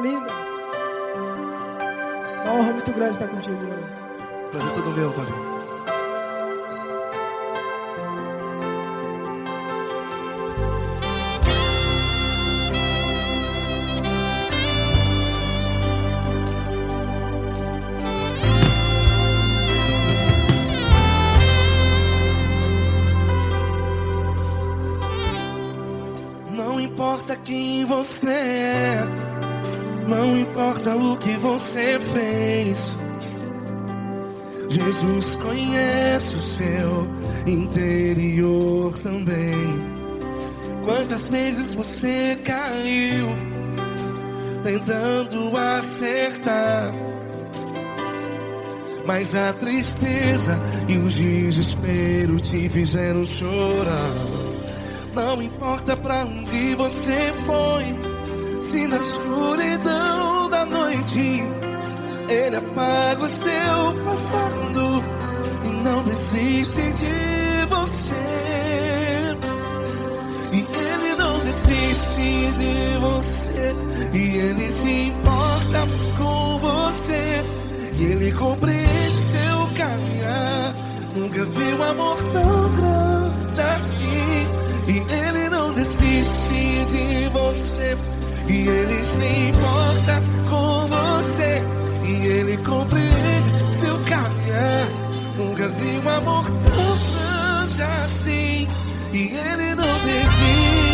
linda. Uma honra muito grande estar contigo hoje. Prazer todo meu, Paulinho. Não importa quem você é, não importa o que você fez, Jesus conhece o seu interior também. Quantas vezes você caiu tentando acertar, mas a tristeza e o desespero te fizeram chorar. Não importa pra onde você foi, se na escuridão da noite Ele apaga o seu passado e não desiste de você. E Ele não desiste de você, e Ele se importa com você, e Ele compreende seu caminhar. Nunca vi um amor tão grande assim. E Ele não desiste de você, e Ele se importa com você, e Ele compreende seu caminhar. Nunca vi um amor tão grande assim. E Ele não desiste.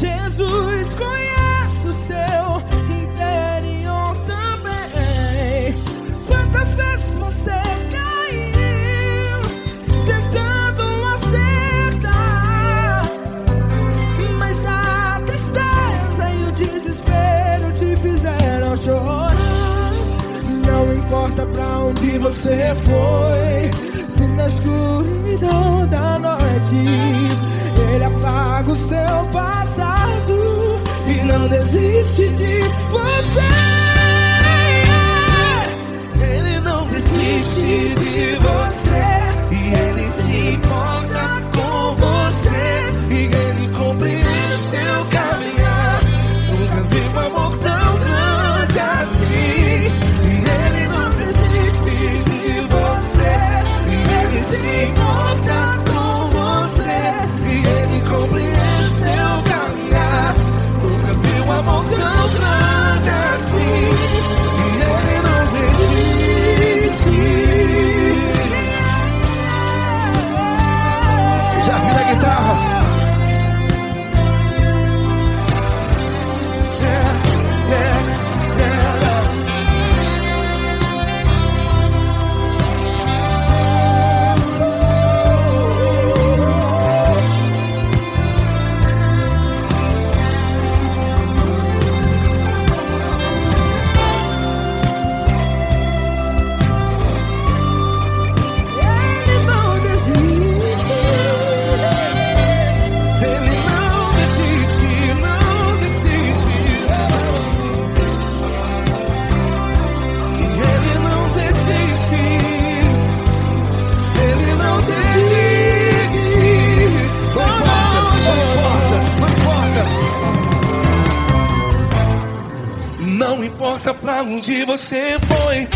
Jesus conhece o seu interior também. Quantas vezes você caiu tentando acertar, mas a tristeza e o desespero te fizeram chorar. Não importa pra onde você foi, se na escuridão da noite Ele apaga o seu passado e não desiste de você. Ele não desiste de você, e Ele se importa com você, e Ele compreende seu caminhar. Nunca vi um amor tão grande assim. E Ele não desiste de você, e Ele se importa com você, e Ele compreende seu caminhar. Nunca vi um amor tão grande assim. E Ele não desiste. Já vi na guitarra. Yeah, yeah, yeah. Não importa pra onde você foi,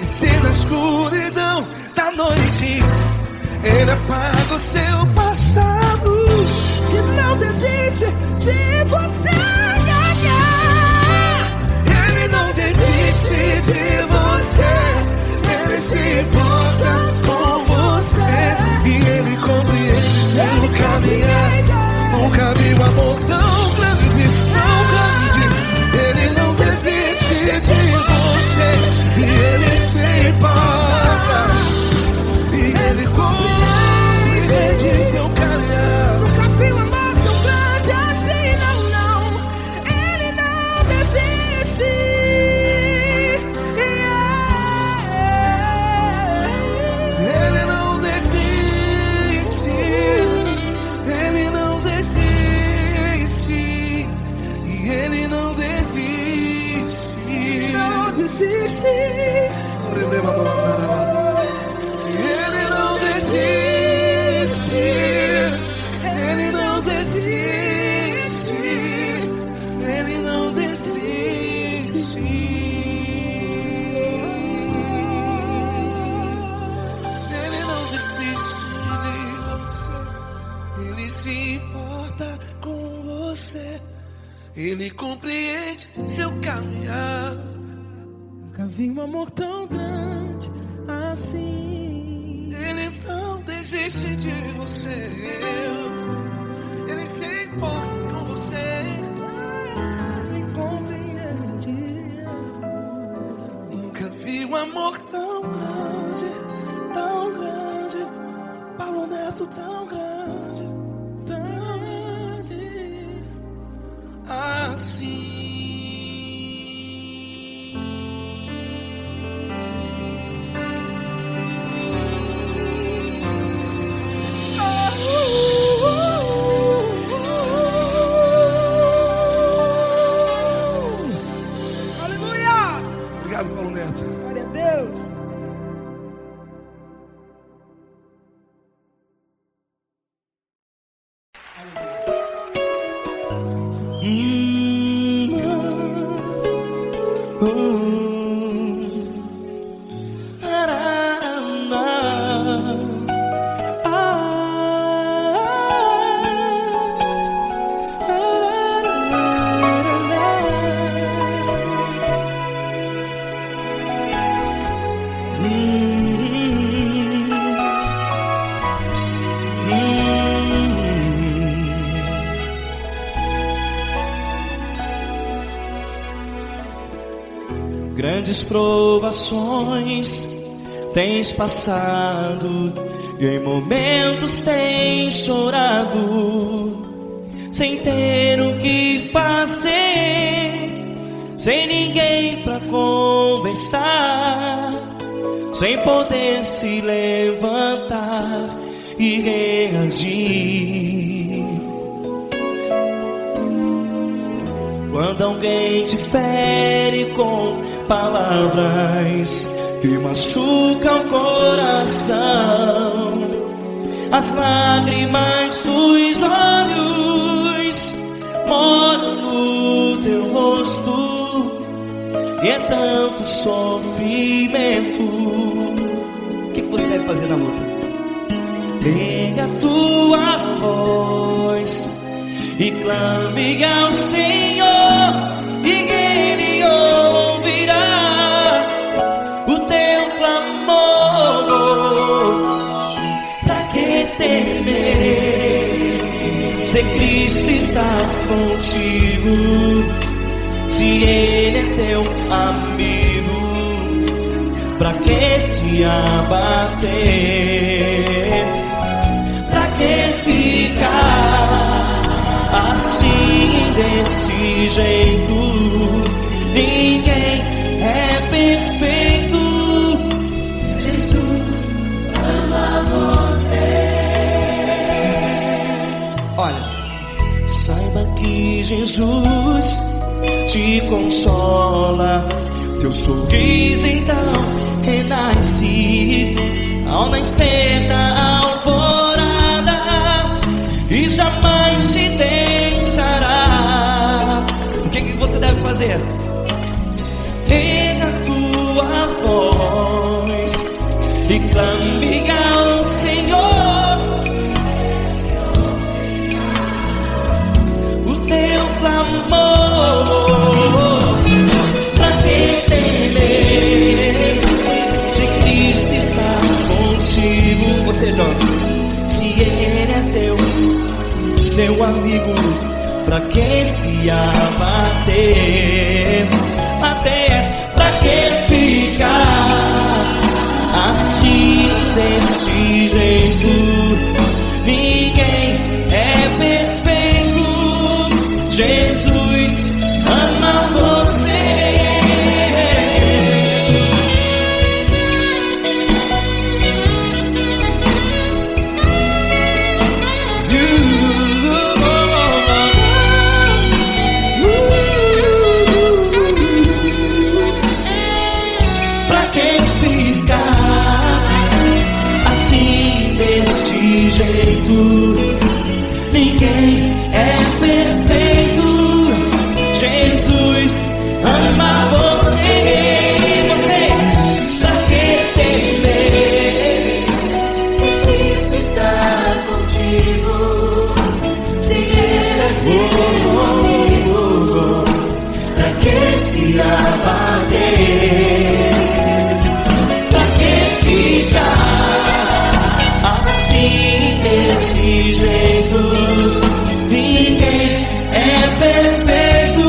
e se na escuridão da noite Ele apaga o seu passado E não desiste de você. Ele não desiste de você, Ele se importa com você, e Ele compreende seu caminhar. Nunca vi um amor tão grande, tão grande. Ele não desiste de você, e Ele se importa, e Ele compreende Ele compreende seu caminhar. Nunca vi um amor tão grande assim. Ele não desiste de você. Ele se importa com você. Ele compreende. Nunca vi um amor tão grande, Paulo Neto tão grande, assim. Aleluia! Obrigado, Paulo Neto. Glória a Deus. Grandes provações tens passado e em momentos tens chorado, sem ter o que fazer, sem ninguém pra conversar, sem poder se levantar e reagir. Quando alguém te fere com palavras que machucam o coração, as lágrimas dos olhos moram no teu rosto, e é tanto sofrimento. O que você deve fazer na luta? Pega a tua voz e clame ao Senhor, e Ele ouvirá o teu clamor. Pra que temer, se Cristo está contigo, se Ele é teu amigo? Pra que se abater? Pra que ficar assim, desse jeito? Ninguém é perfeito. Jesus ama você. Olha, saiba que Jesus te consola, teu sorriso então renasce ao nascer da alvorada, e jamais te deixará. O que você deve fazer? Pega a tua voz e clame ao Senhor, o teu clamor. Pra que temer, se Cristo está contigo? Você jovem, se Ele é teu amigo, pra que se abater? Até pra que ficar assim, desse jeito? Ninguém é perfeito. Jesus ama você. bater. Pra que ficar assim desse jeito? Ninguém é perfeito.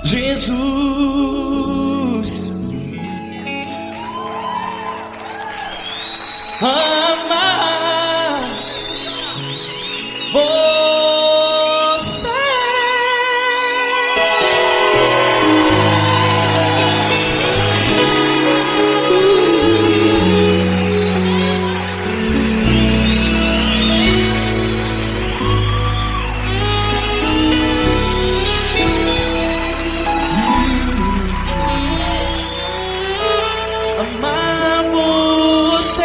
Jesus ama você. Amar você.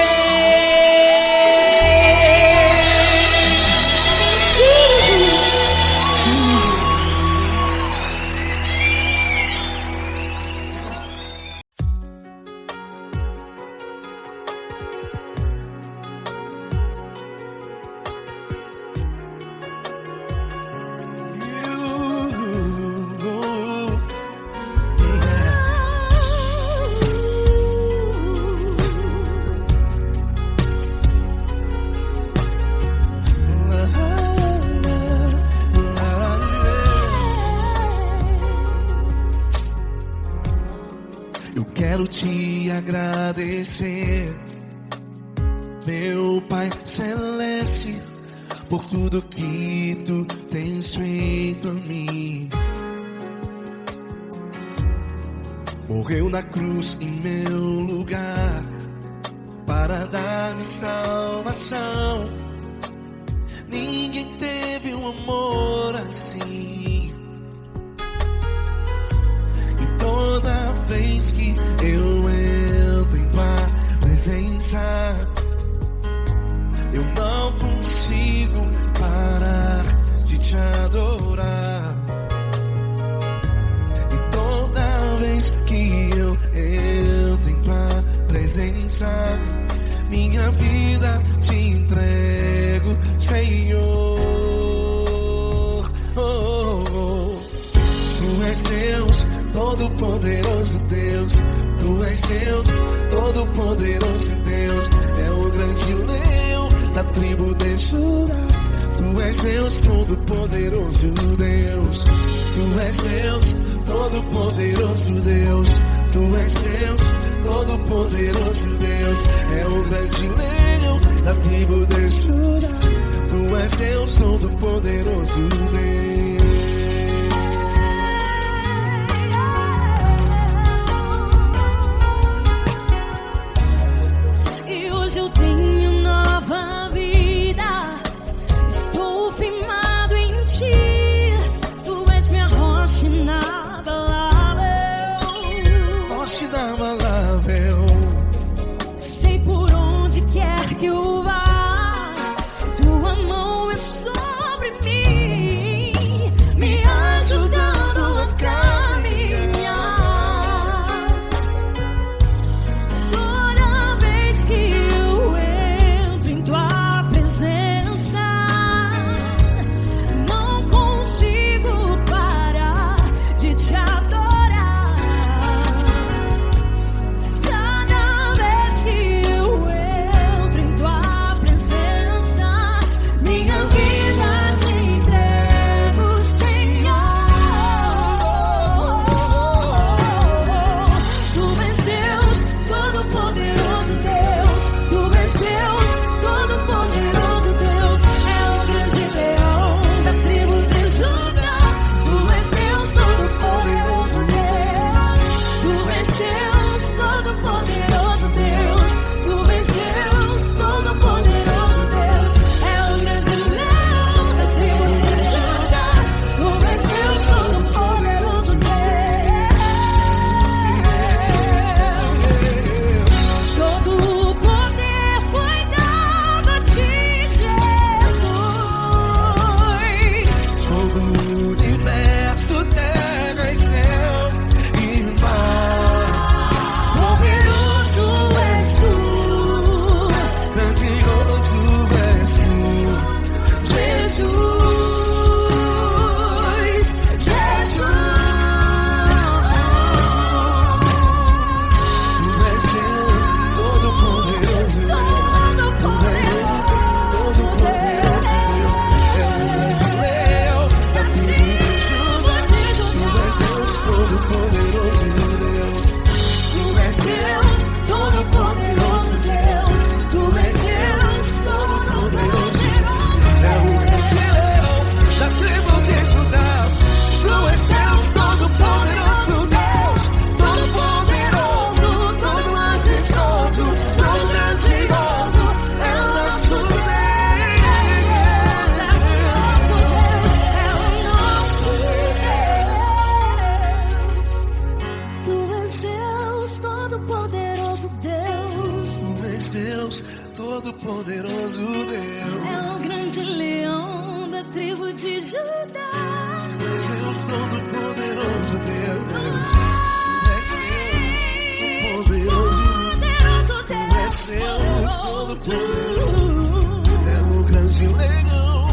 Eu quero te agradecer, meu Pai Celeste, por tudo que tu tens feito a mim. Morreu na cruz em meu lugar para dar-me salvação. Ninguém teve um amor assim. E toda vez que eu entro em tua presença, eu não consigo parar de te adorar. E toda vez que eu entro em tua presença, minha vida te entrego, Senhor. Tu és Deus, Todo-Poderoso Deus. Tu és Deus, Todo-Poderoso Deus. É o grande leão da tribo de Judá. Tu és Deus, Todo-Poderoso Deus. Tu és Deus, Todo-Poderoso Deus. Tu és Deus, Todo-Poderoso Deus. É o grande leão da tribo de Judá. Tu és Deus, Todo-Poderoso Deus. E hoje eu tenho nova vida. Estou firmado em ti. Tu és minha rocha inabalável. Rocha inabalável. Sei por onde quer que eu vá, tua mão é sobre mim, me ajudando a caminhar. Toda vez que eu entro em tua presença, não consigo parar de te adorar. Deus. Tu és Deus, todo-poderoso Deus. Tu és Deus, todo-poderoso. É o grande leão da tribo de Judá. Tu és Deus, todo-poderoso Deus. Todo-poderoso, todo majestoso, todo grandioso. É o nosso Deus. Deus, todo-poderoso Deus. É o grande leão da tribo de Judá. Tu és Deus, todo-poderoso Deus. Tu és Deus, poderoso. Tu és Deus, todo-poderoso. É o grande leão.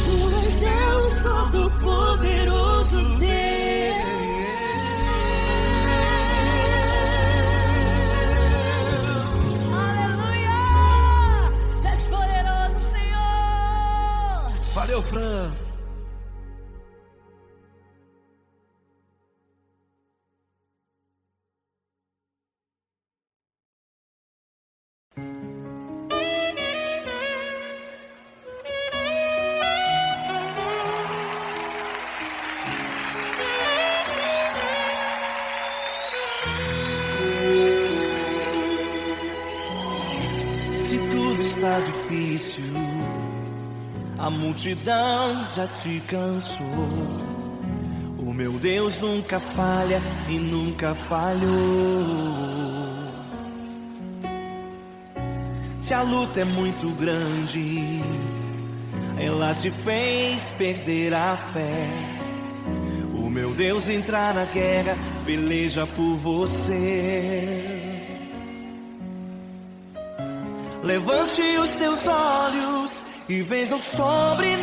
Tu és Deus, todo-poderoso Deus. Valeu, Fran! Se tudo está difícil, a multidão já te cansou. O meu Deus nunca falha e nunca falhou. Se a luta é muito grande, ela te fez perder a fé. O meu Deus entra na guerra, peleja por você. Levante os teus olhos e veja o sobrenatural.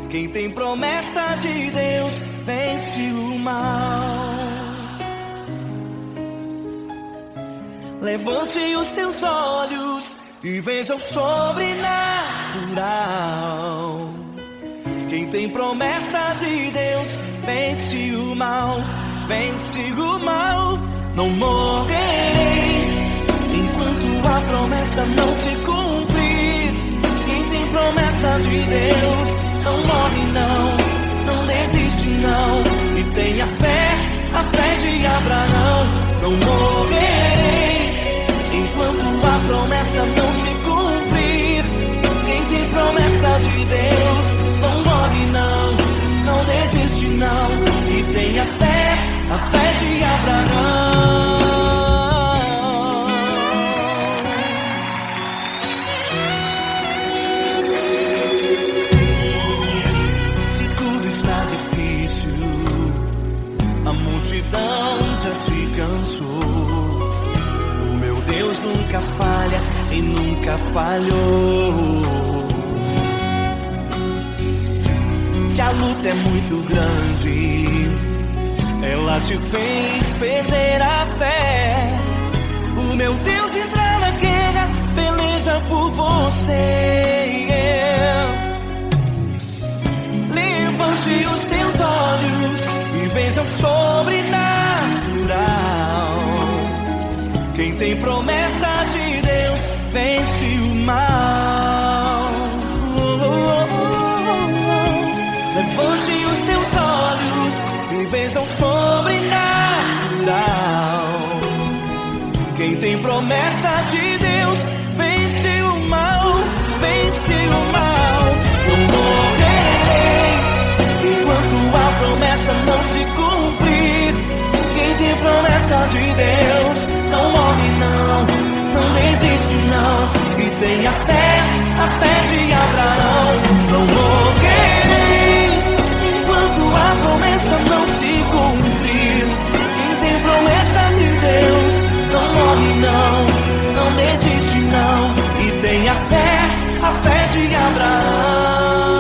Quem tem promessa de Deus vence o mal. Levante os teus olhos e veja o sobrenatural. Quem tem promessa de Deus vence o mal. Vence o mal. Não morrerei enquanto a promessa não se cumprir. Quem tem promessa de Deus não morre não desiste não. E tenha fé, a fé de Abraão. Não morrerei enquanto a promessa não se cumprir. Quem tem promessa de Deus não morre não desiste não. E tenha fé, a fé de Abraão. A multidão já te cansou. O meu Deus nunca falha e nunca falhou. Se a luta é muito grande, ela te fez perder a fé. O meu Deus entra na guerra, peleja por você. Levante os teus olhos e veja o sobrenatural. Quem tem promessa de Deus vence o mal. Levante os teus olhos e veja o sobrenatural. Quem tem promessa de Deus vence o mal. Vence o mal. Não morrerei enquanto a promessa não se cumprir. Quem tem promessa de Deus não morre não desiste não. E tenha fé, a fé de Abraão. Não morrerei enquanto a promessa não se cumprir. Quem tem promessa de Deus não morre não desiste não. E tenha fé, a fé de Abraão.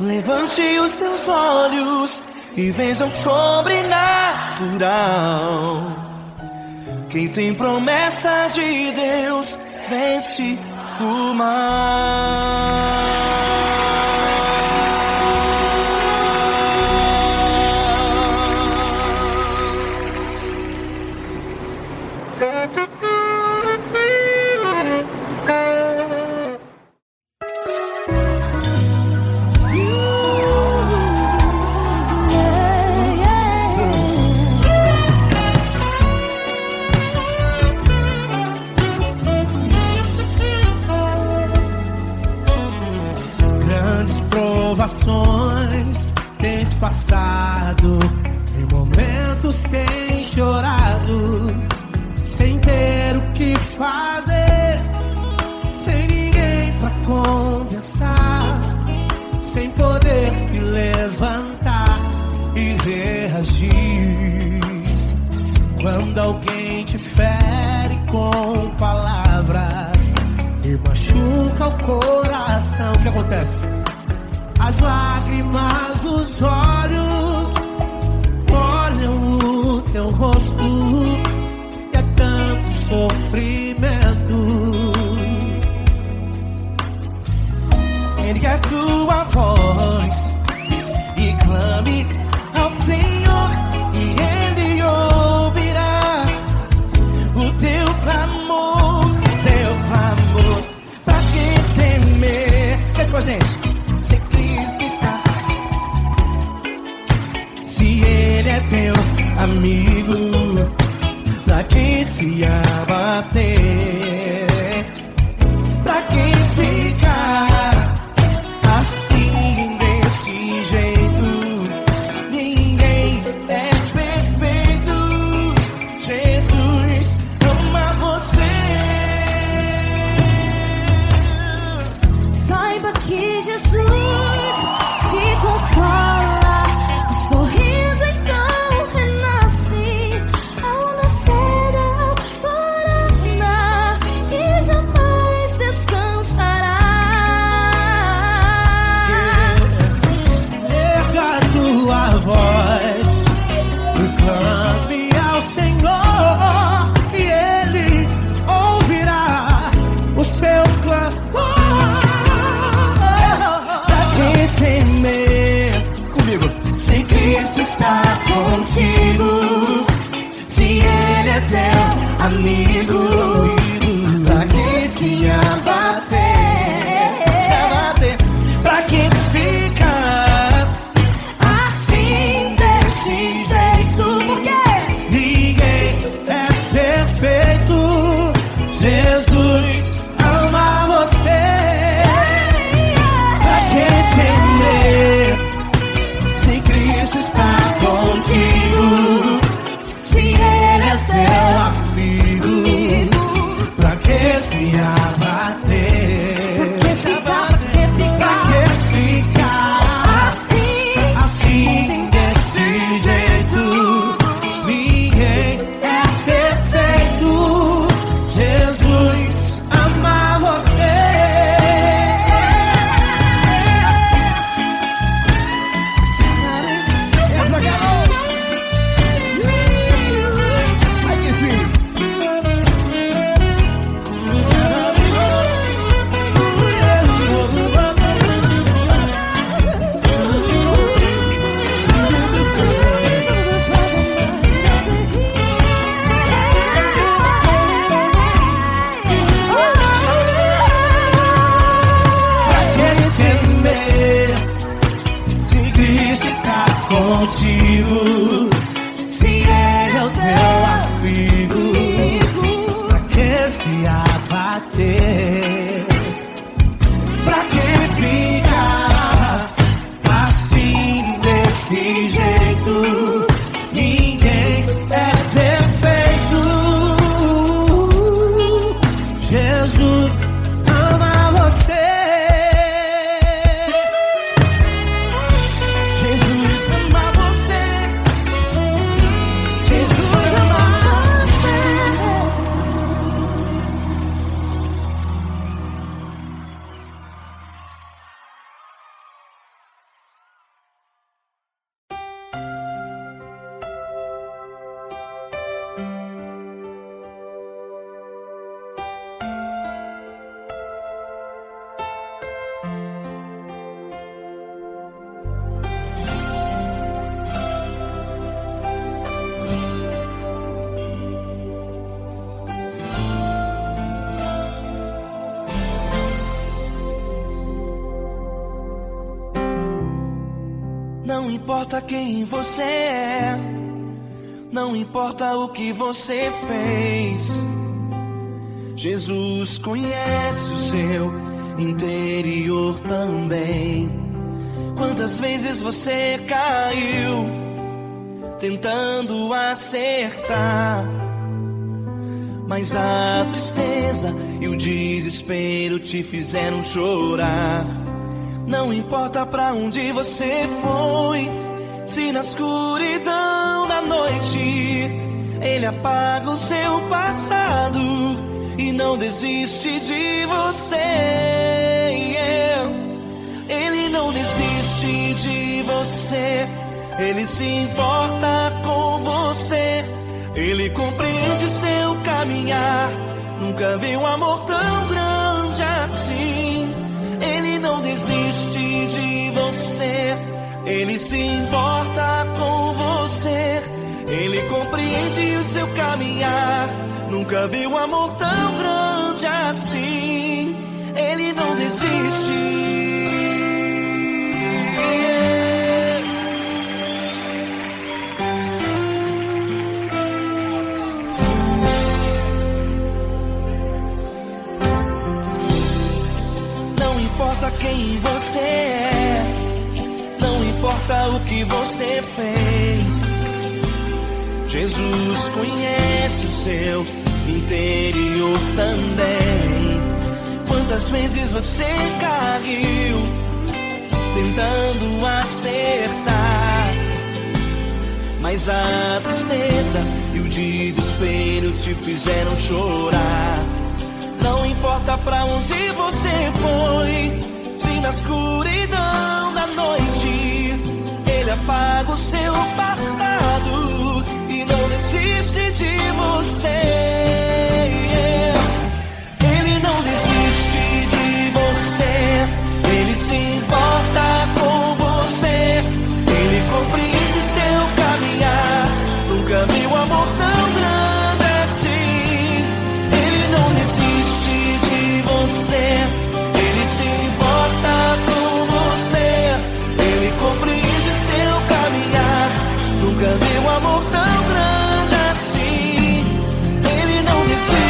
Levante os teus olhos e veja o sobrenatural. Quem tem promessa de Deus vence o mal. situações tens passado, em momentos tens chorado, sem ter o que fazer, sem ninguém pra conversar, sem poder se levantar e reagir. Quando alguém te fere com palavras e machuca o coração, o que acontece? As lágrimas dos olhos molham o teu rosto, e é tanto sofrimento. Ergue a tua voz e clame ao Senhor, e Ele ouvirá o teu clamor, pra que temer? Cante com a gente. Se Cristo está, se Ele é teu amigo, pra que se abater? Pra que ficar assim desse jeito? Ninguém é perfeito. Jesus ama você. Saiba que Jesus te consola, o sorriso então renasce ao nascer da alvorada e jamais descansará. Erga a tua voz e clame ao Senhor, e Ele ouvirá o seu clamor. Pra que temer? Comigo. Se Cristo está contigo, se Ele é teu amigo, pra que se abater? Pra que ficar assim desse jeito? Porque ninguém é perfeito. Jesus ama você. Pra que temer? Se Cristo está contigo, se Ele é teu amigo, pra que se abater? Pra que ficar assim desse jeito? Ninguém é perfeito. Jesus ama você. Essa garota. Ai que sim. Pra que temer? Se Cristo está contigo, se Ele é o teu amigo, pra que se abater? Pra que ficar assim desse jeito? Ninguém é perfeito. Jesus ama você. Jesus ama você. Jesus ama você. Não importa quem você é, não importa o que você fez, Jesus conhece o seu interior também. Quantas vezes você caiu tentando acertar, mas a tristeza e o desespero te fizeram chorar. Não importa pra onde você foi, se na escuridão da noite Ele apaga o seu passado e não desiste de você. Ele não desiste de você, Ele se importa com você. Ele compreende seu caminhar, nunca vi um amor tão grande assim. Ele não desiste de você, Ele se importa com você. Ele compreende o seu caminhar, nunca vi um amor tão grande assim. Ele não desiste. Não importa quem você é, não importa o que você fez, Jesus conhece o seu interior também. Quantas vezes você caiu tentando acertar, mas a tristeza e o desespero te fizeram chorar. Não importa pra onde você foi, se na escuridão da noite Ele apaga o seu passado e não desiste de você. Ele não desiste de você, Ele se importa com você. Ele compreende seu caminhar, nunca vi um amor tão grande assim. Ele não desiste de você, Ele se importa com você. Ele compreende seu caminhar, nunca vi um amor tão grande assim. Ele não desiste.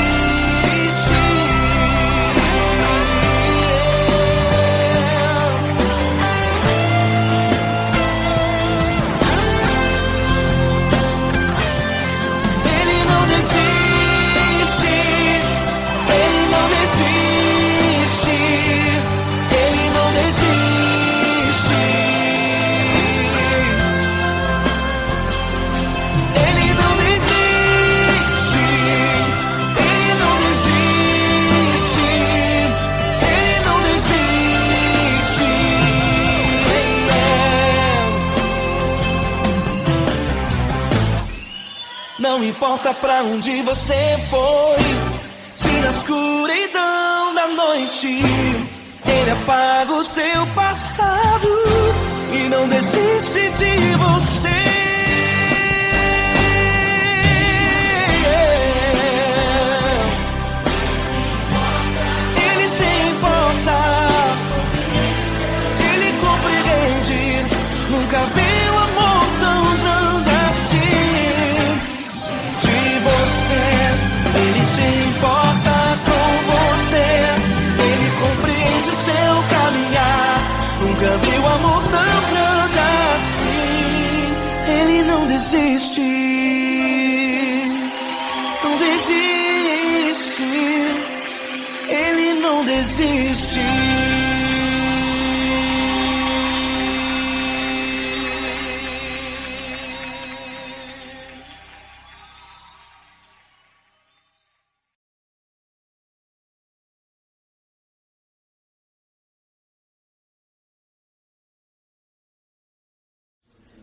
Ele não desiste. Ele não desiste. Ele não desiste. Ele não desiste. Ele não desiste. Ele não desiste. Não importa pra onde você foi, se na escuridão da noite Ele apaga o seu passado e não desiste de você. Ele se importa, Ele compreende, nunca vi um amor tão grande assim. De você, Ele se importa com você. Ele compreende seu caminhar, nunca vi um amor tão grande assim. Ele não desiste, não desiste. Ele não desiste.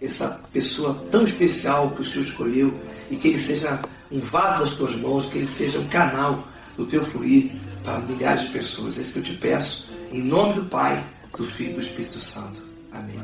Essa pessoa tão especial que o Senhor escolheu, e que Ele seja um vaso das tuas mãos, que Ele seja um canal do teu fluir para milhares de pessoas. É isso que eu te peço, em nome do Pai, do Filho e do Espírito Santo. Amém.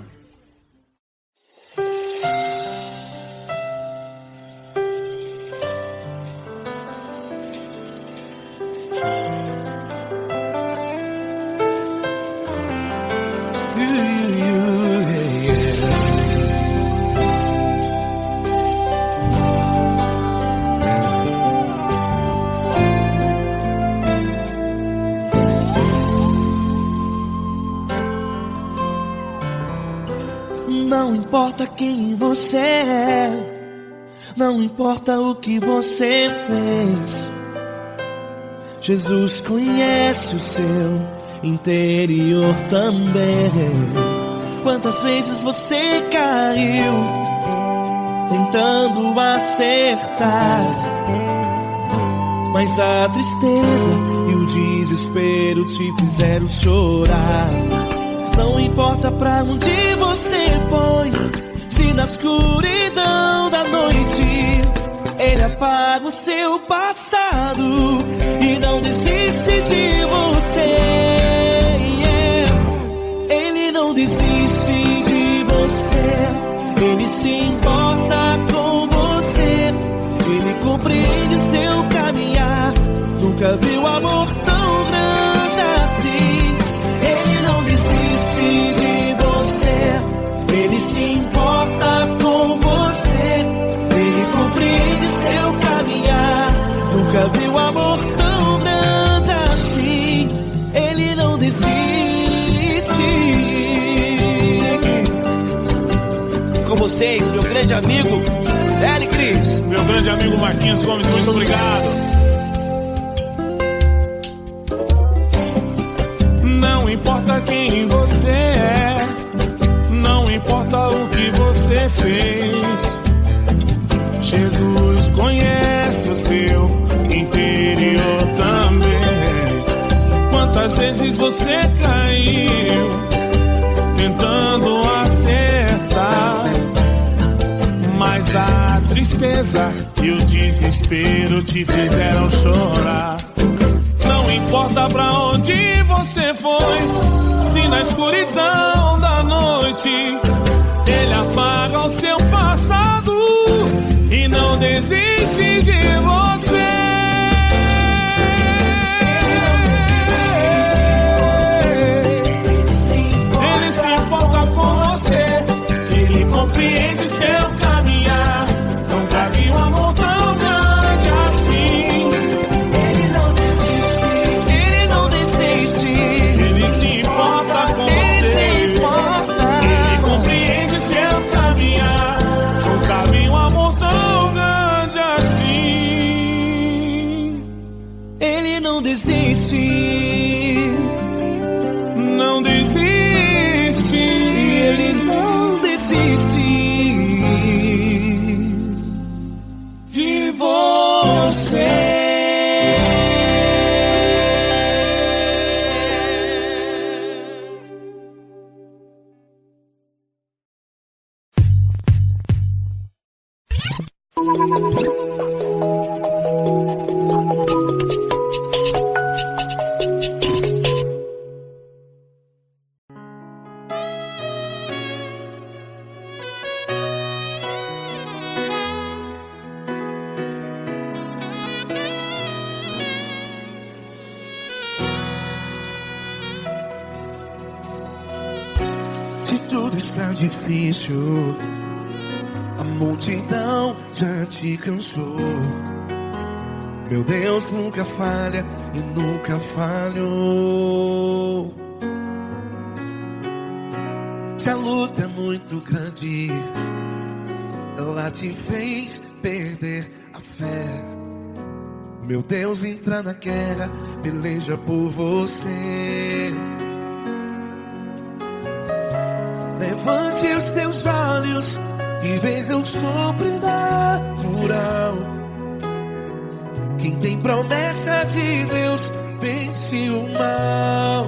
Não importa quem você é, não importa o que você fez, Jesus conhece o seu interior também. Quantas vezes você caiu tentando acertar, mas a tristeza e o desespero te fizeram chorar. Não importa pra onde você foi, se na escuridão da noite Ele apaga o seu passado e não desiste de você. Ele não desiste de você, Ele se importa com você, Ele compreende seu caminhar. Nunca viu amor tão grande assim. Ele não desiste de você, Ele se importa com você, Ele compreende seu caminhar. Nunca viu amor tão grande assim. Ele não desiste. Com vocês, meu grande amigo L. Cris. Meu grande amigo Marquinhos Gomes, muito obrigado. Não importa quem você é, não importa o que você fez, Jesus conhece o seu interior também. Quantas vezes você caiu tentando acertar, mas a tristeza e o desespero te fizeram chorar. Não importa pra onde você foi, se na escuridão da noite Ele apaga o seu passado e não desiste de você. Ele se importa com você, Ele compreende seu caminhar. Nunca vi um amor tão grande assim. Ele não desiste, Ele não desiste. Ele se importa com você, Ele compreende seu caminhar. Nunca vi um amor tão grande assim. Ele não desiste, não desiste. Ele não desiste De você. Se tudo está difícil, a multidão já te cansou. Meu Deus nunca falha e nunca falhou. Se a luta é muito grande, ela te fez perder a fé. Meu Deus entra na guerra, peleja por você. Levante os teus olhos e veja o sobrenatural. Quem tem promessa de Deus vence o mal.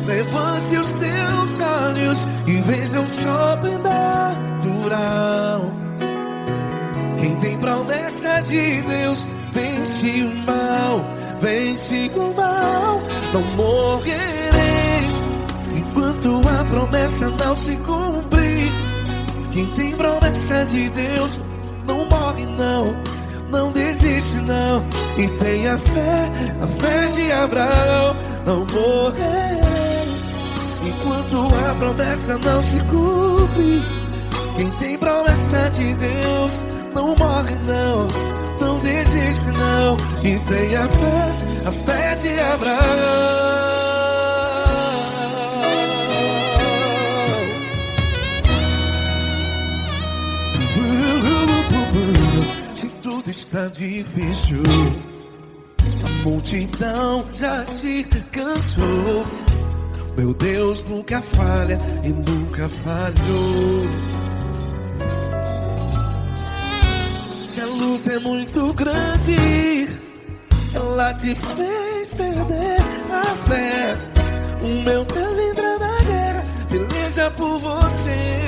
Levante os teus olhos e veja o sobrenatural. Quem tem promessa de Deus vence o mal. Vence o mal. Não morrerei enquanto a promessa não se cumprir. Quem tem promessa de Deus não morre não, não desiste não. E tenha fé, a fé de Abraão. Não morrerei enquanto a promessa não se cumpre. Quem tem promessa de Deus não morre não, não desiste não. E tenha fé, a fé de Abraão. difícil, a multidão já te cansou. Meu Deus nunca falha e nunca falhou. Se a luta é muito grande, ela te fez perder a fé. O meu Deus entra na guerra, peleja por você.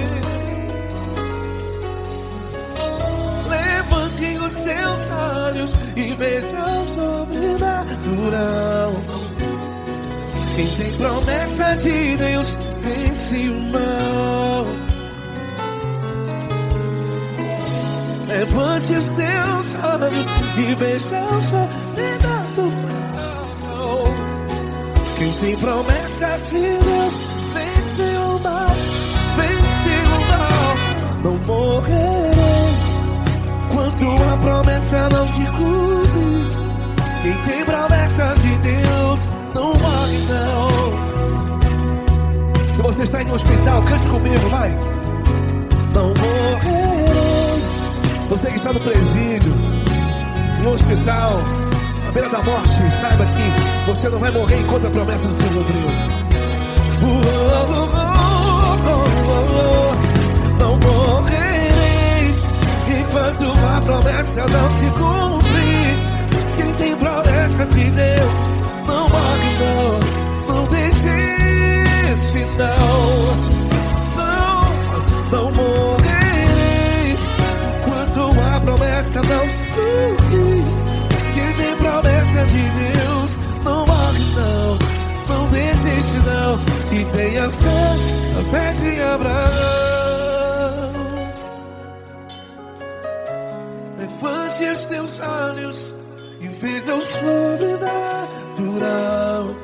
Levante os teus olhos e veja o sobrenatural. Quem tem promessa de Deus vence o mal. Levante os teus olhos e veja o sobrenatural. Quem tem promessa de Deus vence o mal. Vence o mal. Não morrerei enquanto a promessa não se cumpre. Quem tem promessa de Deus não morre não. Se você está em um hospital, cante comigo, vai. Não morrerei. Você que está no presídio, em um hospital, à beira da morte, saiba que você não vai morrer enquanto a promessa não se cumpriu. Não morrerei enquanto a promessa não se cumprir. Quem tem promessa de Deus não morre não. Não desiste não. Não morrerei enquanto a promessa não se cumprir. Quem tem promessa de Deus não morre não. Não desiste não. E tenha fé, a fé de Abraão. Levante os teus olhos e veja o sobrenatural.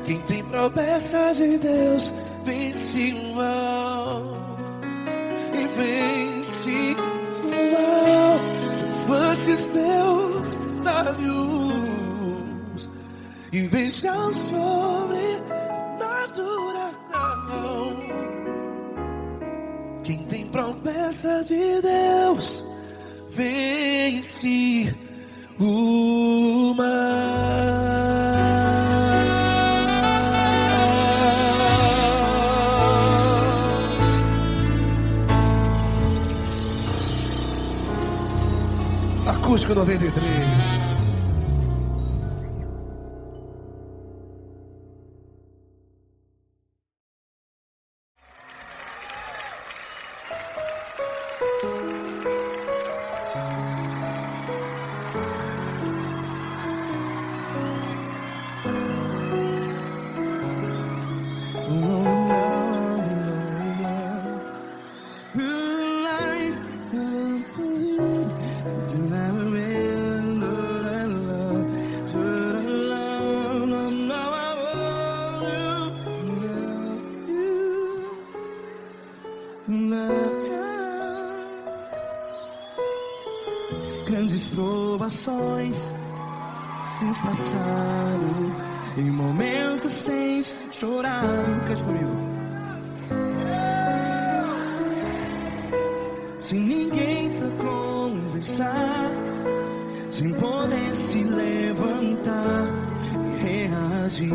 Quem tem promessa de Deus vence o mal. E vence o mal. Levante os teus olhos e veja o sobrenatural. Quem tem promessa de Deus vence o mal. Acústico 93. Grandes provações tens passado, em momentos tens chorado. Cante comigo. Sem ninguém pra conversar, sem poder se levantar e reagir.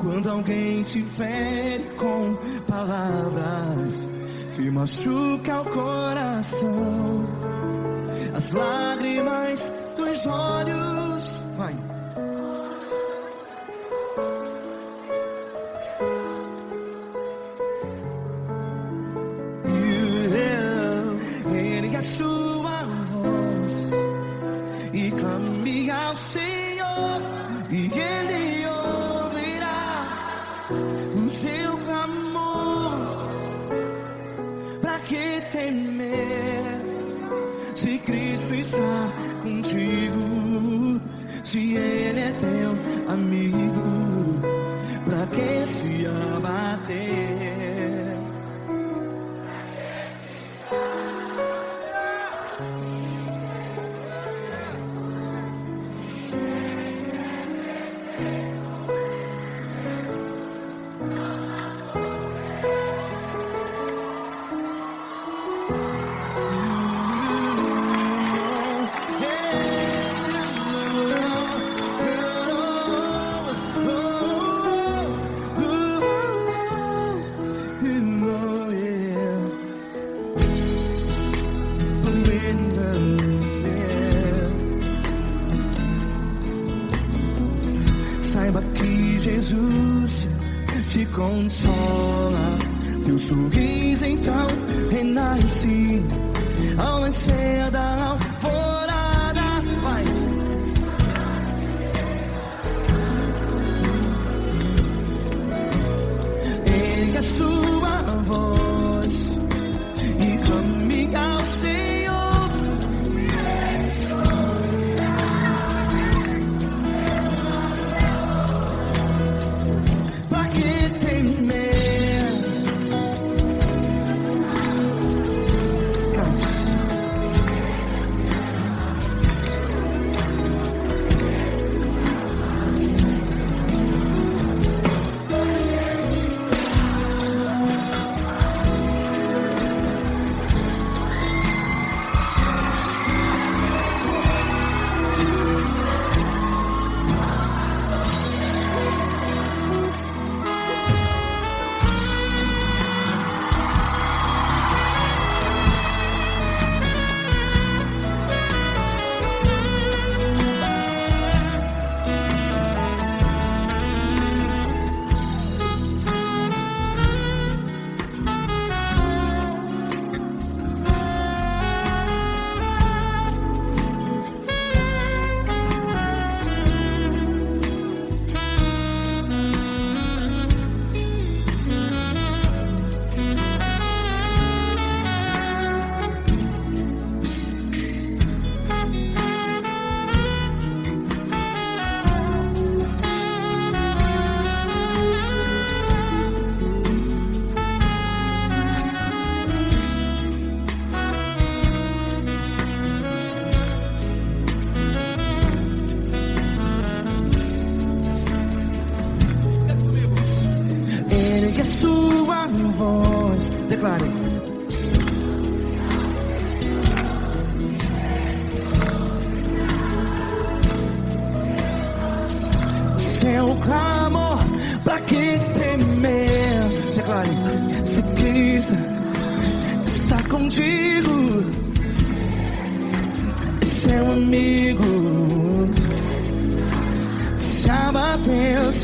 Quando alguém te fere com palavras que machuca o coração, as lágrimas dos olhos, vai. Ergue a sua voz e clame ao Senhor, e Ele ouvirá o seu clamor. Pra que temer, se Cristo está contigo? Se Ele é teu amigo, pra que se abater? Saiba que Jesus te consola. Teu sorriso então renasce ao nascer da alvorada. Vai. Ergue a sua voz e clame ao Senhor. Pra que temer? Ergue a sua voz, declare. Seu clamor, pra que temer? Declare. Se Cristo está contigo, é seu amigo. Se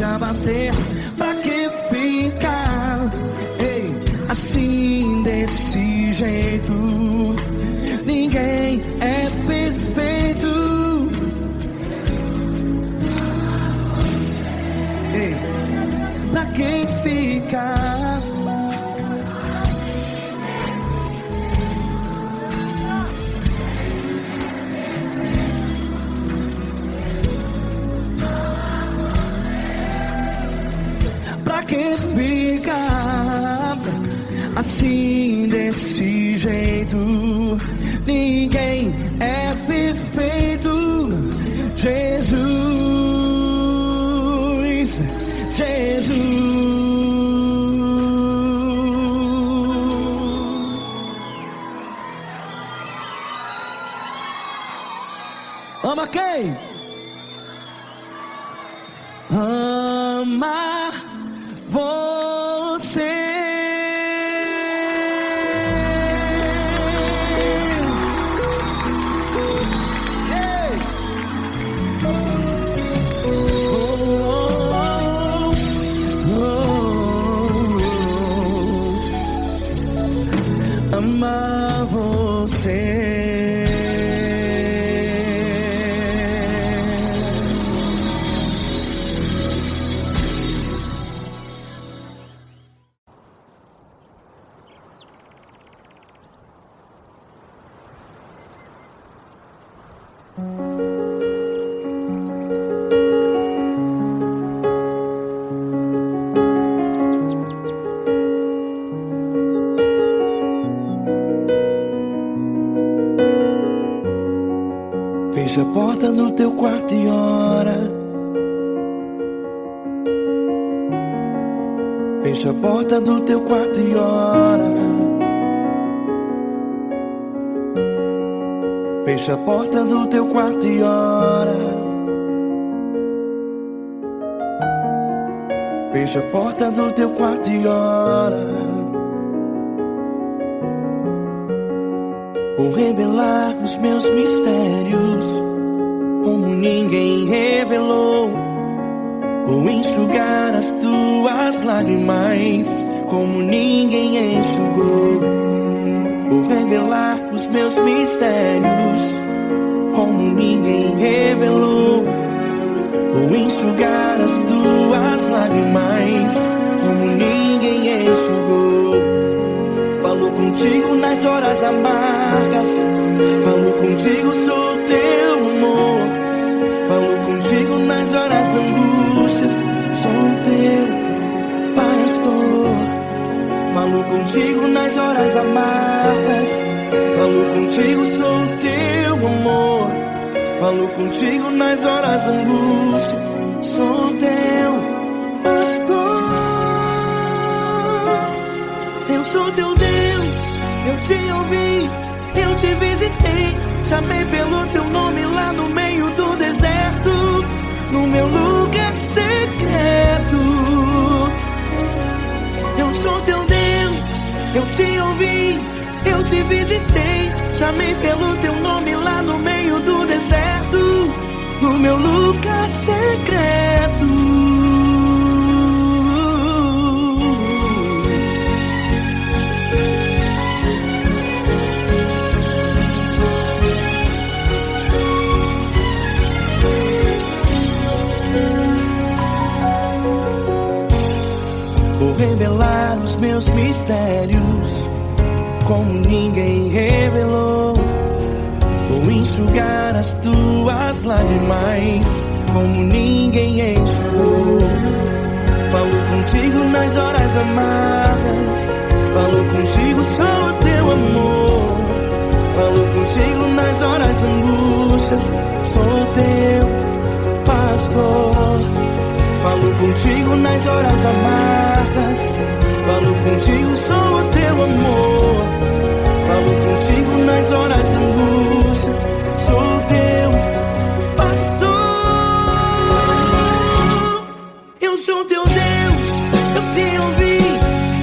abater, pra que ficar? Ei, assim desse jeito, ninguém é perfeito. Ei, pra que ficar? Pra que ficar assim desse jeito? Ninguém é perfeito. Jesus, Jesus. Ama quem? Ama você. Ei. Ama você. Fecha a porta do teu quarto e ora. Fecha a porta do teu quarto e ora. Fecha a porta do teu quarto e ora. Fecha a porta do teu quarto e ora. Vou revelar os meus mistérios como ninguém revelou. Vou enxugar as tuas lágrimas como ninguém enxugou. Vou revelar os meus mistérios como ninguém revelou. Vou enxugar as tuas lágrimas como ninguém enxugou. Falo contigo nas horas amargas, falo contigo, sou teu amor. Falo contigo nas horas da angústias, sou teu pastor. Falo contigo nas horas amargas, falo contigo, sou teu amor. Falo contigo nas horas da angústias, sou teu pastor. Eu sou teu Deus, eu te ouvi, eu te visitei. Chamei pelo teu nome lá no meio do deserto, no meu lugar secreto. Eu sou teu Deus, eu te ouvi, eu te visitei. Chamei pelo teu nome lá no meio do deserto, no meu lugar secreto. Vou revelar os meus mistérios como ninguém revelou. Vou enxugar as tuas lágrimas como ninguém enxugou. Falo contigo nas horas amargas, falo contigo, sou teu amor. Falo contigo nas horas angústias, sou teu pastor. Falo contigo nas horas amargas, falo contigo, sou teu amor. Falo contigo nas horas angústias, sou teu pastor. Eu sou teu Deus, eu te ouvi,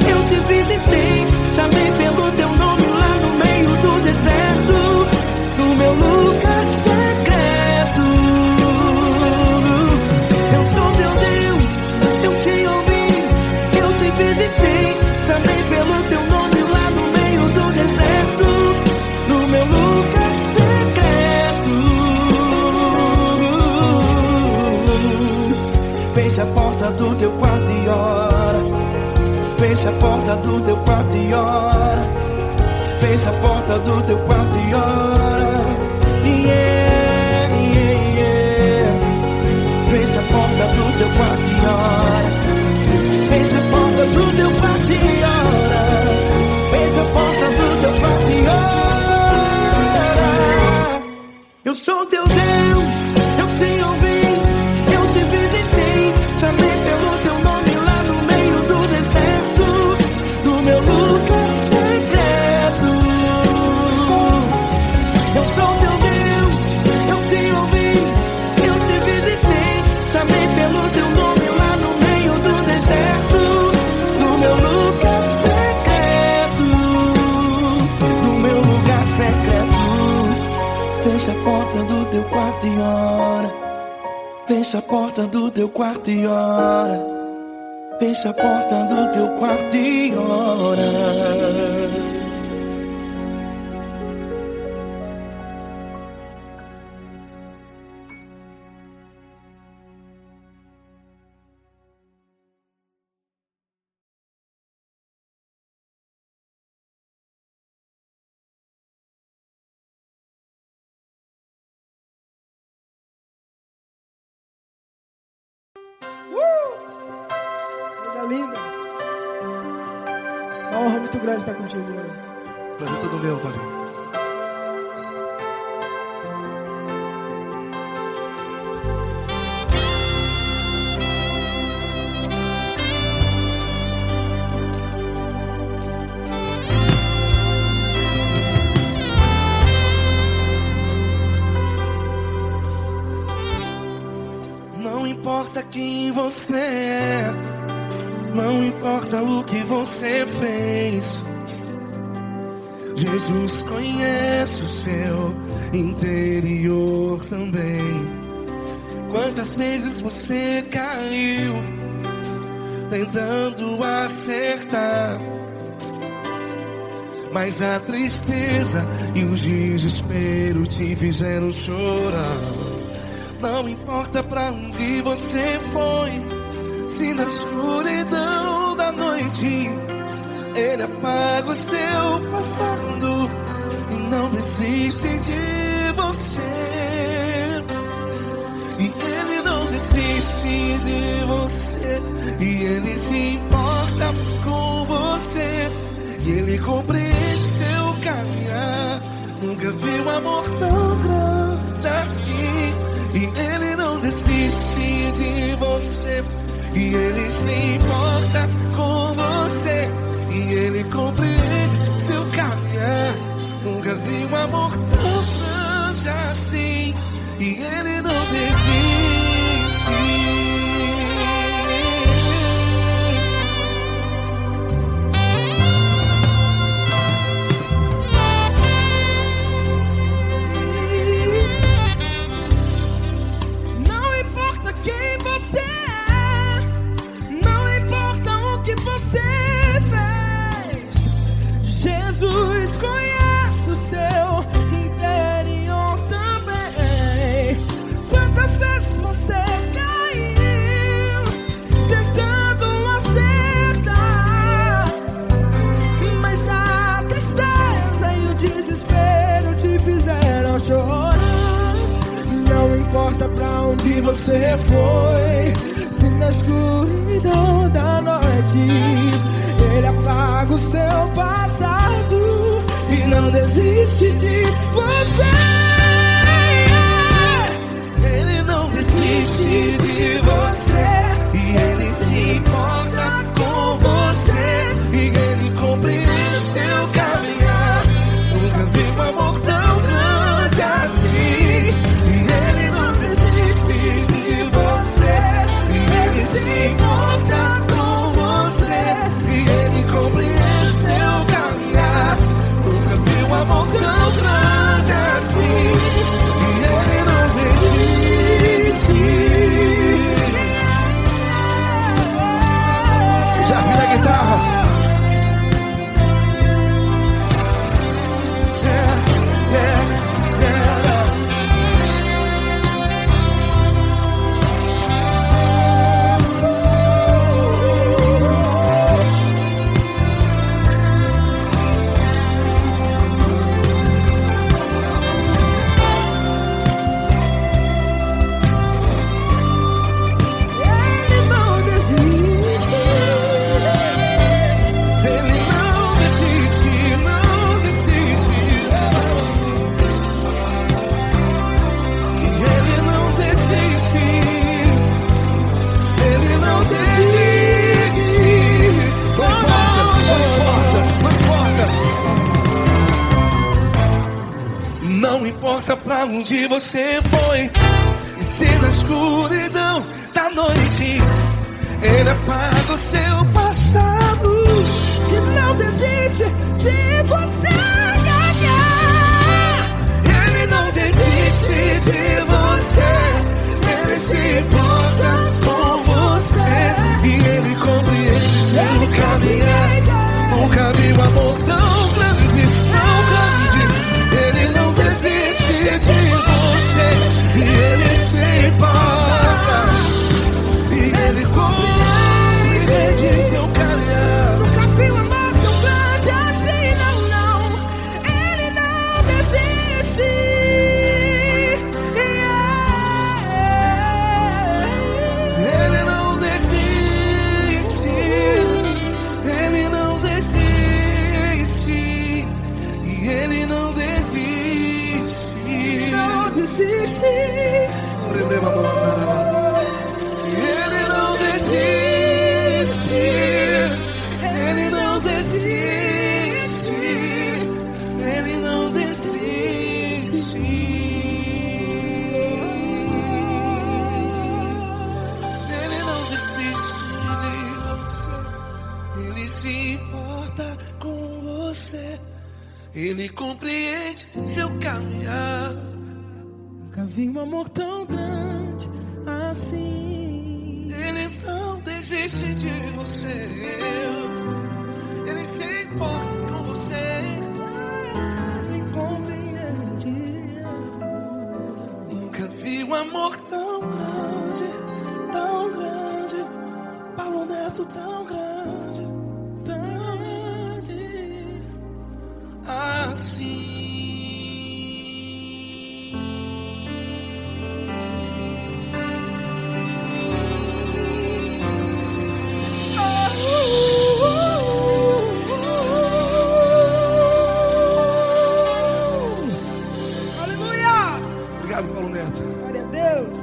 eu te visitei. Chamei pelo teu nome lá no meio do deserto, no meu lugar secreto. Eu sou teu Deus, eu te ouvi, eu te visitei. Chamei pelo teu nome lá no meio do deserto, no meu lugar secreto. Feche a porta do teu quarto e ora. Feche a porta do teu quarto e ora. Feche a porta do teu quarto e ora. Yeah, yeah, yeah. Feche a porta do teu quarto e ora. Feche a porta do teu quarto e ora. Feche a porta do teu quarto e ora. Eu sou teu Deus, eu te ouvi, eu te visitei. Chamei pelo teu nome lá no meio do deserto, no meu lugar secreto. Eu sou teu Deus, eu te ouvi, eu te visitei. Chamei pelo teu nome lá no meio do deserto, no meu lugar secreto, no meu lugar secreto. Fecha a porta do teu quarto e ora. Fecha a porta do teu quarto e ora. Fecha a porta do teu quarto e ora. Coisa linda. Uma honra muito grande estar contigo, mano. Prazer todo meu, Paulinho. Não importa quem você é, não importa o que você fez, Jesus conhece o seu interior também. Quantas vezes você caiu tentando acertar, mas a tristeza e o desespero te fizeram chorar. Não importa pra onde você foi, se na escuridão da noite Ele apaga o seu passado e não desiste de você. E Ele não desiste de você, e Ele se importa com você, e Ele compreende seu caminhar. Nunca vi um amor tão grande assim. E Ele não desiste de você, e Ele se importa com você, e Ele compreende seu caminhar. Nunca vi um amor tão grande assim. E Ele não desiste. Não importa quem você é, não importa o que você fez, Jesus conhece o seu interior também. Quantas vezes você caiu tentando acertar, mas a tristeza e o desespero te fizeram chorar. Não importa pra onde você foi, se na escuridão da noite Ele apaga o seu passado e não desiste de você. Ele não desiste de você, e Ele se importa com você, e Ele compreende seu caminhar. Nunca vi um amor tão grande assim. E Ele não desiste de você, e Ele se importa com você, e Ele compreende seu caminhar. Nunca vi um amor tão grande assim. E Ele não desiste. Já vi a guitarra. Ele não desiste. Ele não desiste, não desiste. E Ele não desiste. Ele não desiste. Não importa, não importa. Não importa pra onde você foi, e se na escuridão da noite Ele apaga o seu passado E não desiste de você. Ele não desiste de você, Ele se importa com você, e Ele compreende seu caminhar. Nunca vi um amor tão grande, tão grande. Ele não desiste de você, e Ele se importa, e Ele compreende seu caminhar. Nunca vi um amor tão grande assim, não, não. Ele não desiste. Ele não desiste, Ele não desiste, e Ele não desiste. Não desiste. Ele não desiste, Ele não desiste, Ele não desiste. Ele não desiste de você, Ele se importa com você, Ele compreende seu caminhar. Nunca vi um amor tão grande, assim. Ele não desiste de você. Ele se importa com você. Ele compreende. Nunca vi um amor tão grande, tão grande. Paulo Neto tão grande, tão grande assim. Aleluia! Obrigado, Paulo Neto. Glória a Deus.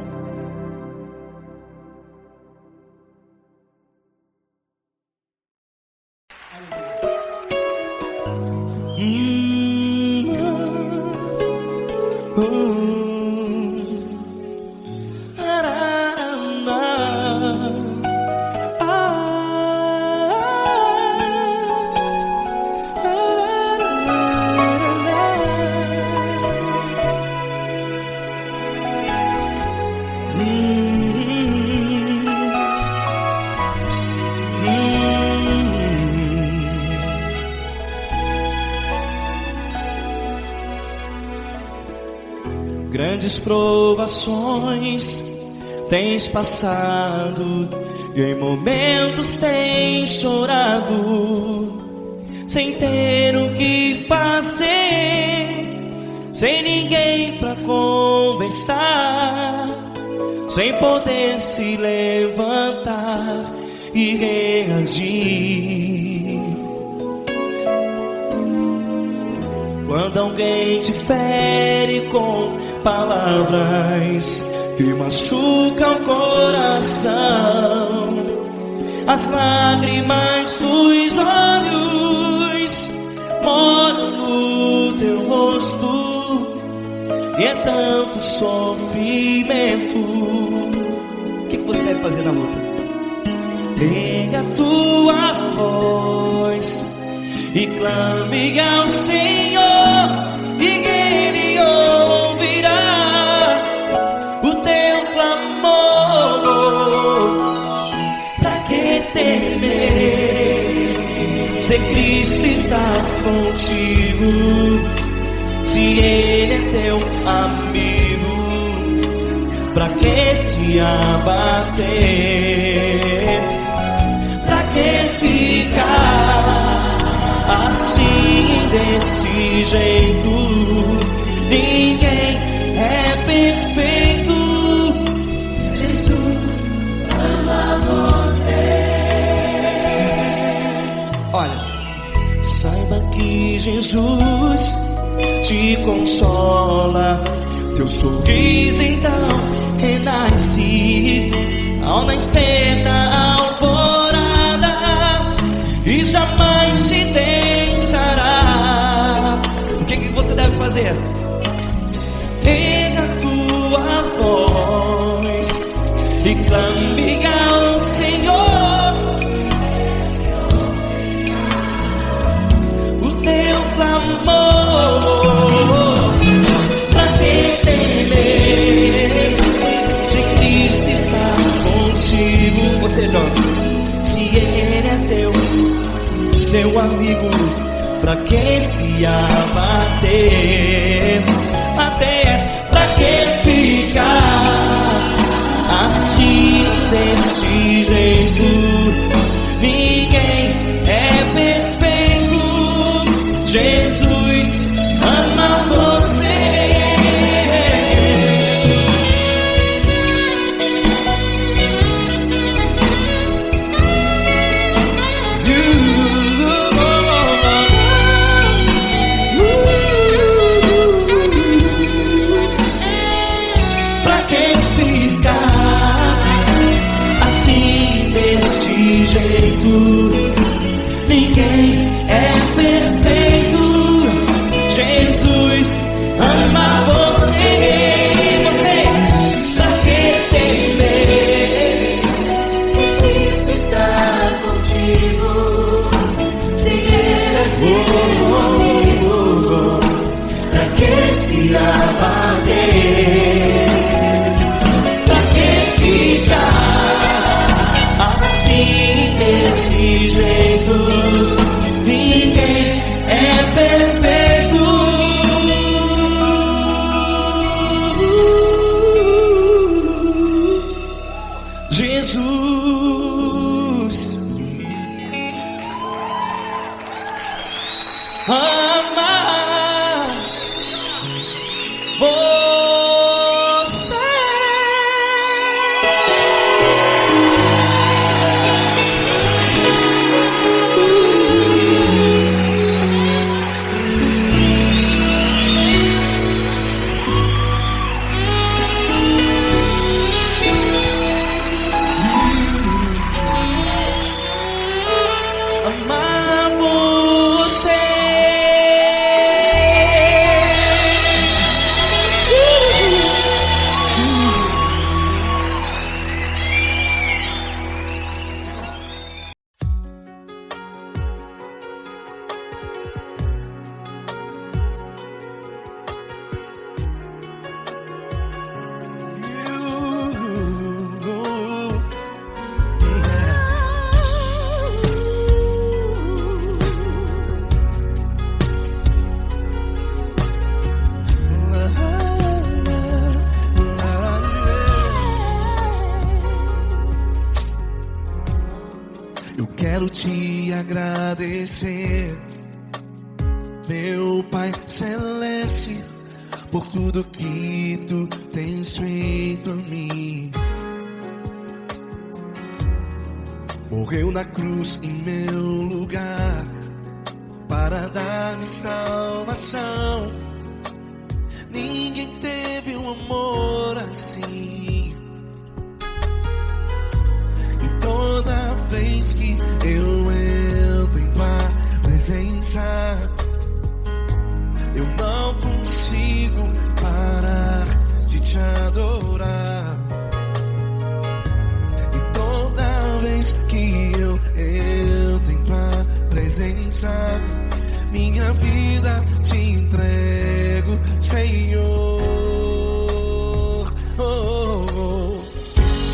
Grandes provações tens passado e em momentos tens chorado, sem ter o que fazer, sem ninguém pra conversar, sem poder se levantar e reagir. Quando alguém te fere com palavras que machucam o coração, as lágrimas dos olhos molham no teu rosto, e é tanto sofrimento. O que você deve fazer na luta? Pega a tua voz e clame ao Senhor, e Ele ouvirá o teu clamor. Pra que temer, se Cristo está contigo, se Ele é teu amigo? Pra que se abater? Pra que ficar assim, desse jeito? Ninguém é perfeito. Jesus ama você. Olha, saiba que Jesus te consola, teu sorriso então renasce ao nascer da alvorada, e jamais te deixará. O que você deve fazer? Pega a tua voz e clame ao Senhor, o teu clamor. Pra que temer, se Cristo está contigo? Você joga. Se Ele é teu amigo, pra que se abater? Até pra que ficar assim, desse jeito? Ninguém é perfeito. Jesus ama você. amar você. Amar você. Eu quero te agradecer, meu Pai Celeste, por tudo que tu tens feito a mim. Morreu na cruz em meu lugar para dar-me salvação. Ninguém teve um amor assim. E toda vez que eu entro em tua presença, eu não consigo parar de te adorar. E toda vez que eu entro em tua presença, minha vida te entrego, Senhor.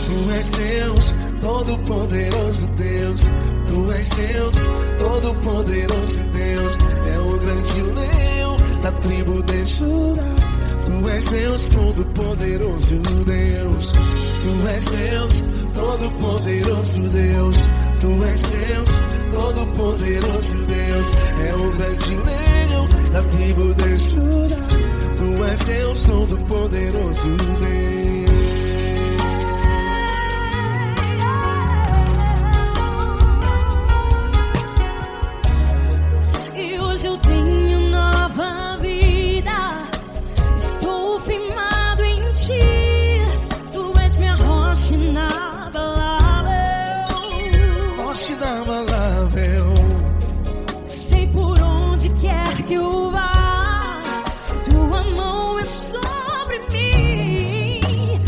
Tu és Deus, Todo-Poderoso Deus. Tu és Deus, Todo-Poderoso Deus. É o grande leão da tribo de Judá. Tu és Deus, Todo-Poderoso Deus. Tu és Deus, Todo-Poderoso Deus. Tu és Deus, Todo-Poderoso Deus. É o grande leão da tribo de Judá. Tu és Deus, Todo-Poderoso Deus. E hoje eu tenho nova vida. Estou firmado em ti. Tu és minha rocha inabalável. Rocha inabalável. Sei por onde quer que eu vá, tua mão é sobre mim.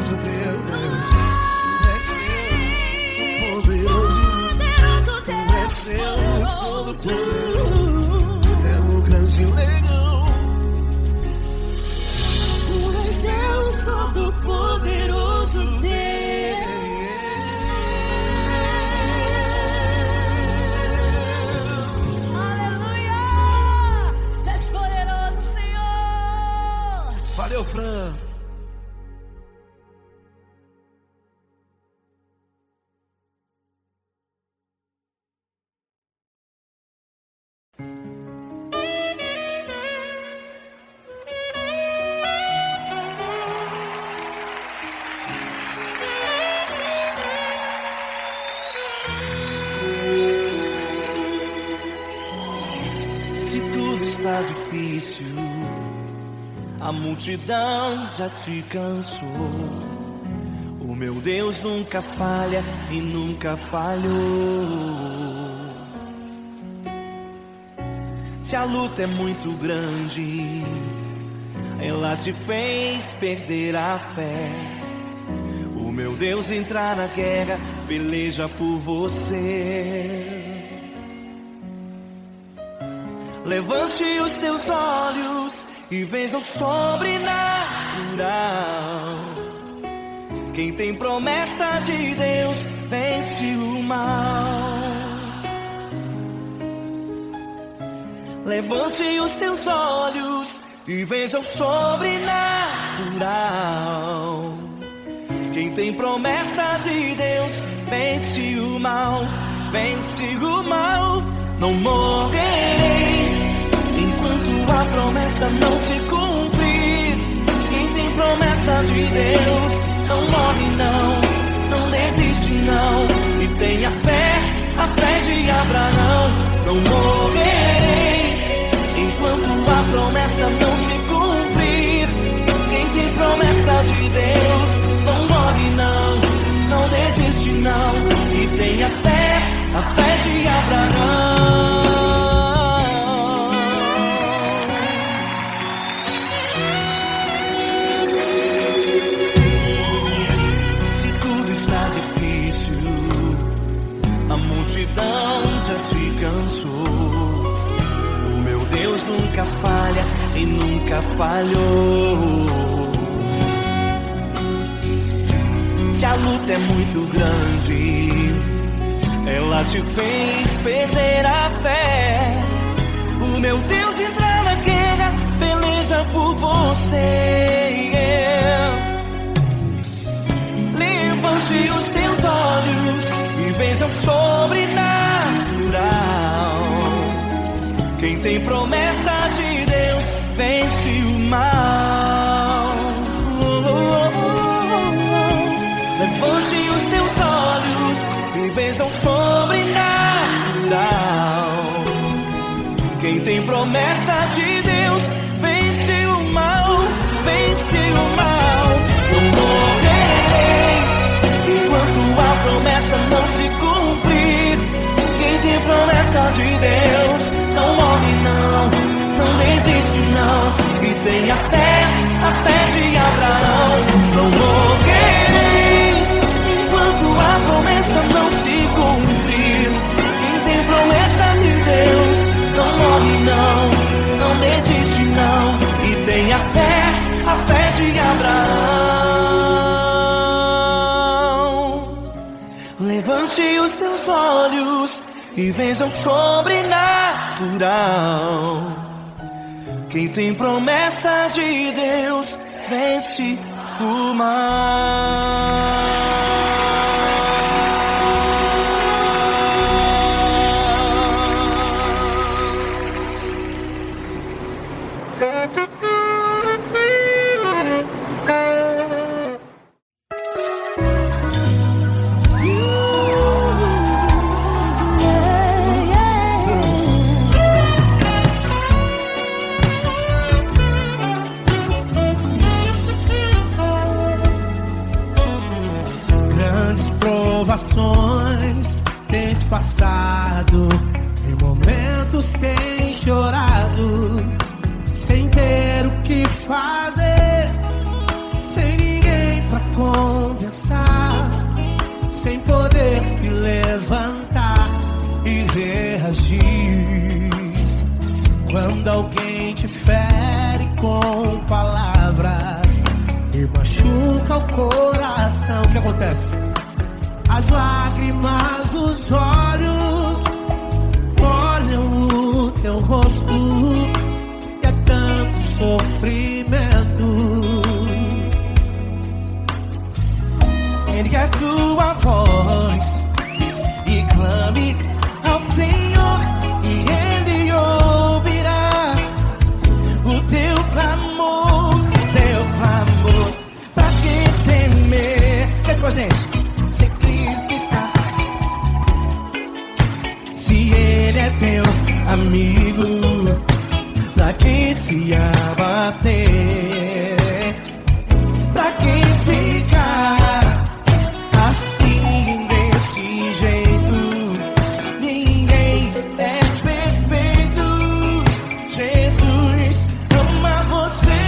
poderoso Deus. Tu és Deus, Deus todo-poderoso. É o grande leão. Tu és Deus todo-poderoso, Deus. Aleluia! Tu és poderoso, Senhor. Valeu, Fran. Se tudo está difícil, a multidão já te cansou. O meu Deus nunca falha e nunca falhou. Se a luta é muito grande, ela te fez perder a fé. O meu Deus entrar na guerra, peleja por você. Levante os teus olhos e veja o sobrenatural. Quem tem promessa de Deus vence o mal. Levante os teus olhos e veja o sobrenatural. Quem tem promessa de Deus vence o mal. Vence o mal. Não morrerei enquanto a promessa não se cumprir. Quem tem promessa de Deus não morre não desiste não. E tenha fé, a fé de Abraão. Não morrerei enquanto a promessa não se cumprir. Quem tem promessa de Deus não morre não desiste não. E tenha fé, a fé de Abraão. Se tudo está difícil, a multidão já te cansou. O meu Deus nunca falha e nunca falhou. Se a luta é muito grande, ela te fez perder a fé. O meu Deus entrar na guerra, peleja por você. Levante os teus olhos e veja o sobrenatural. Quem tem promessa de Deus vence o mal. Levante os teus olhos e veja o sobrenatural. Quem tem promessa de Deus vence o mal, vence o mal. Não morrerei enquanto a promessa não se cumprir. Quem tem promessa de Deus não morre não desiste não. E tenha fé, a fé de Abraão. Não morrerei enquanto a promessa não se cumprir. Quem tem promessa de Deus não morre não desiste não. E tenha fé, a fé de Abraão. Levante os teus olhos e veja o sobrenatural. Quem tem promessa de Deus vence o mal. Tens passado, em momentos tens chorado, sem ter o que fazer, sem ninguém pra contar. Quando alguém te fere com palavras e machuca o coração, o que acontece? As lágrimas dos olhos molham o teu rosto e é tanto sofrimento. Ergue a tua voz e clame ao Senhor e Ele ouvirá o teu clamor, pra que temer? Cante com a gente. Se Cristo está, se Ele é teu amigo, pra que se abater? Pra que ficar assim desse jeito? Ninguém é perfeito. Jesus ama você.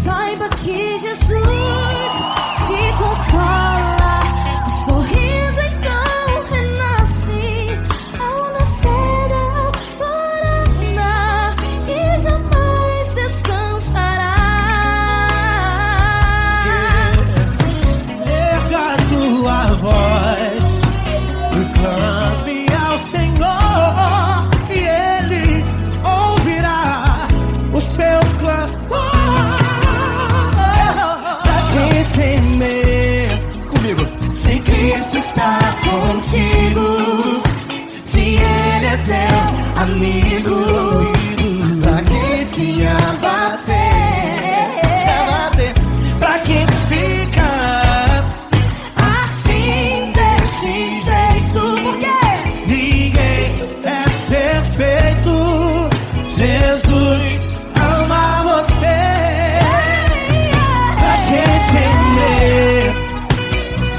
Saiba que Jesus te consola, o sorriso então renasce ao nascer da aurora e jamais descansará. Erga a tua voz e clame ao Senhor e Ele ouvirá o seu clamor. Pra que temer? Comigo. Se Cristo está contigo, se Ele é teu amigo, pra que se abater? Pra que ficar assim desse jeito? Porque ninguém é perfeito. Jesus ama você. Pra que temer?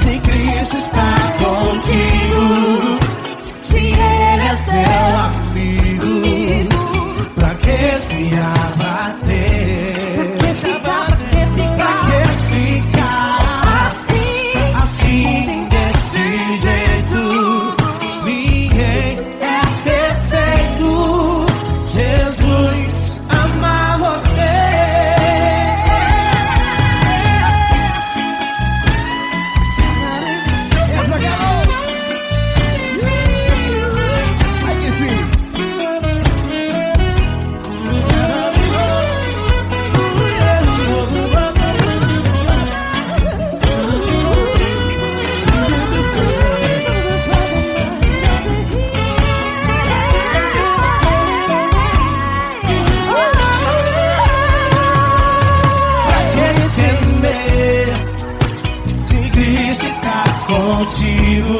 Se Cristo está contigo, se Ele é teu amigo, pra que se abater? Pra que ficar assim desse jeito? Ninguém é perfeito. Jesus ama você. Aí que sim. Pra que temer? Se Cristo está contigo,